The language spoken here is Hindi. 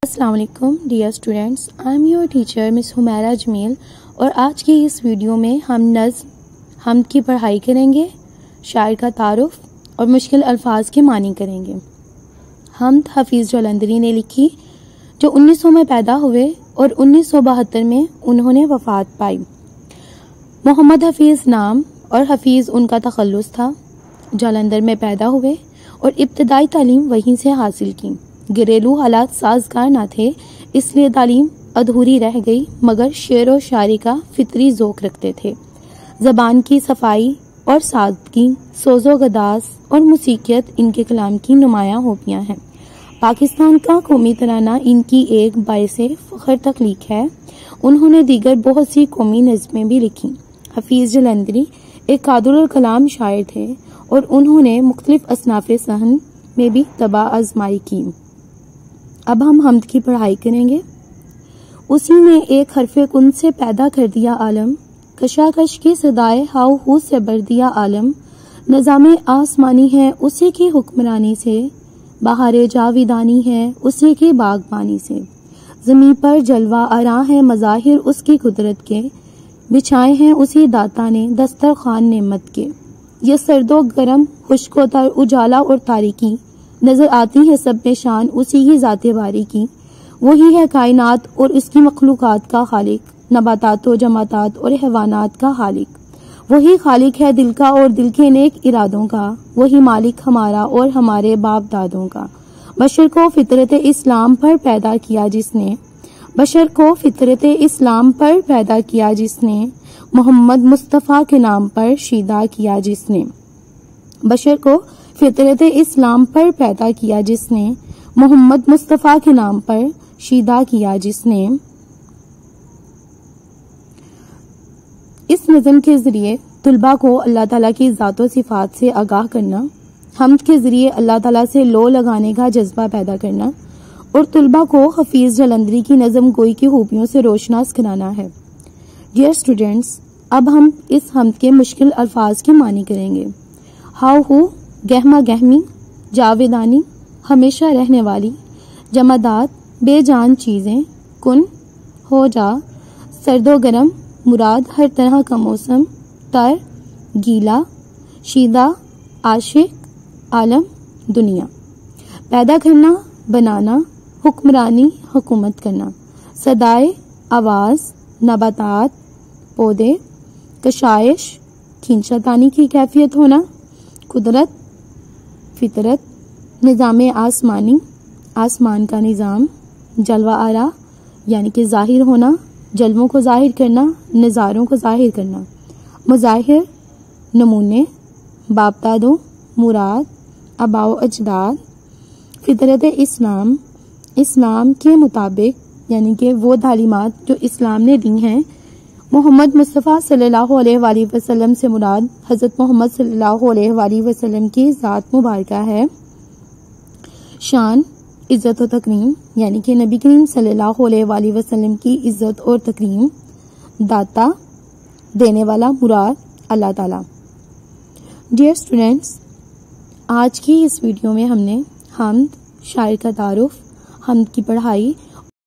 अस्सलाम वालेकुम dear students, I am your teacher miss Humaira Jameel और आज की इस वीडियो में हम नज़्म हमद की पढ़ाई करेंगे, शायर का तारुफ और मुश्किल अल्फाज के मानी करेंगे। हमद हफीज़ जलंधरी ने लिखी, जो 1900 में पैदा हुए और 1972 में उन्होंने वफ़ात पाई। मोहम्मद हफीज़ नाम और हफीज़ उनका तखल्लुस था। जालंधर में पैदा हुए और इब्तदाई तालीम वहीं से हासिल की। घरेलू हालात साजगार न थे, इसलिए तालीम अधूरी रह गई, मगर शेर और शायरी का फितरी ज़ौक़ रखते थे। ज़बान की सफाई और सादगी, सोज़ो गदास और मुसीकियत इनके कलाम की नुमायाँ खूबियाँ हैं। पाकिस्तान का कौमी तराना इनकी एक बाइसे फ़ख्र तख्लीक है। उन्होंने दीगर बहुत सी कौमी नज़में भी लिखी। हफीज़ जलंधरी एक कादुल कलाम शायर थे और उन्होंने मुख्तलिफ असनाफ़े सहन में भी तबा आजमाई की। अब हम हमद की पढ़ाई करेंगे। उसी ने एक हरफ़े कुन से पैदा कर दिया आलम, कशाकश की सदाए हाउ हू से भर दिया आलम। निज़ामे आसमानी है उसी की हुक्मरानी से, बहारे जाविदानी है उसी की बागबानी से। ज़मीं पर जलवा आरा है मज़ाहिर उसकी कुदरत के, बिछाए हैं उसी दाता ने दस्तरखान नेमत के। ये सर्दो गरम खुश्को तर उजाला और तारीकी, नजर आती है सब में शान उसी की ज़ाते बारी की। वही है कायनात और इसकी मखलूक़ात का खालिक, नबातात व जमातात और हैवानात का खालिक। वही खालिक है दिल का और दिल के नेक इरादों का, वही मालिक हमारा और हमारे बाप दादों का। बशर को फितरत इस्लाम पर पैदा किया जिसने, बशर को फितरत इस्लाम पर पैदा किया जिसने, मोहम्मद मुस्तफ़ा के नाम पर शीदा किया जिसने। बशर को फितरत इस्लाम पर पैदा किया जिसने, मोहम्मद मुस्तफ़ा के नाम पर शीदा किया जिसने। इस नज़म के ज़रिए तुलबा को अल्लाह ताला की ज़ात व सिफ़ात से आगाह करना, हमद के ज़रिए अल्लाह ताला से लो लगाने का जज्बा पैदा करना और तुलबा को हफीज़ जलंधरी की नज़म गोई की खूबियों से रोशनास कराना है। डियर स्टूडेंट्स, अब हम इस हमद के मुश्किल अल्फाज के मानी करेंगे। हाउ हू गहमा गहमी, जावेदानी हमेशा रहने वाली, जमादात बेजान चीज़ें, कुन हो जा, सर्दो गरम मुराद हर तरह का मौसम, तर गीला, शीदा आशिक, आलम दुनिया। पैदा करना बनाना, हुक्मरानी हुकूमत करना, सदाए आवाज़, नबातात पौधे, कशाइश खींचातानी की कैफियत होना, कुदरत फितरत, निज़ामे आसमानी आसमान का निज़ाम, जलवा आरा यानी कि ज़ाहिर होना, जलवों को ज़ाहिर करना, नज़ारों को ज़ाहिर करना, मज़ाहिर नमूने, बाप दादों मुराद, अबाओ अजदाद, फितरत इस्लाम इस्लाम के मुताबिक यानी कि वो तालीमात जो इस्लाम ने दी हैं। मोहम्मद मुस्तफ़ा सल्लल्लाहु अलैहि वसल्लम से मुराद हज़रत मोहम्मद सल्लल्लाहु अलैहि वसल्लम की ज़ात मुबारका है। शान इज़्ज़त और तकरीम यानी कि नबी करीम सल्लल्लाहु अलैहि वसल्लम की इज़्ज़त और तकरीम। दाता देने वाला, मुराद अल्लाह ताला। डियर स्टूडेंट्स, आज की इस वीडियो में हमने हमद, शायर का तारुफ, हमद की पढ़ाई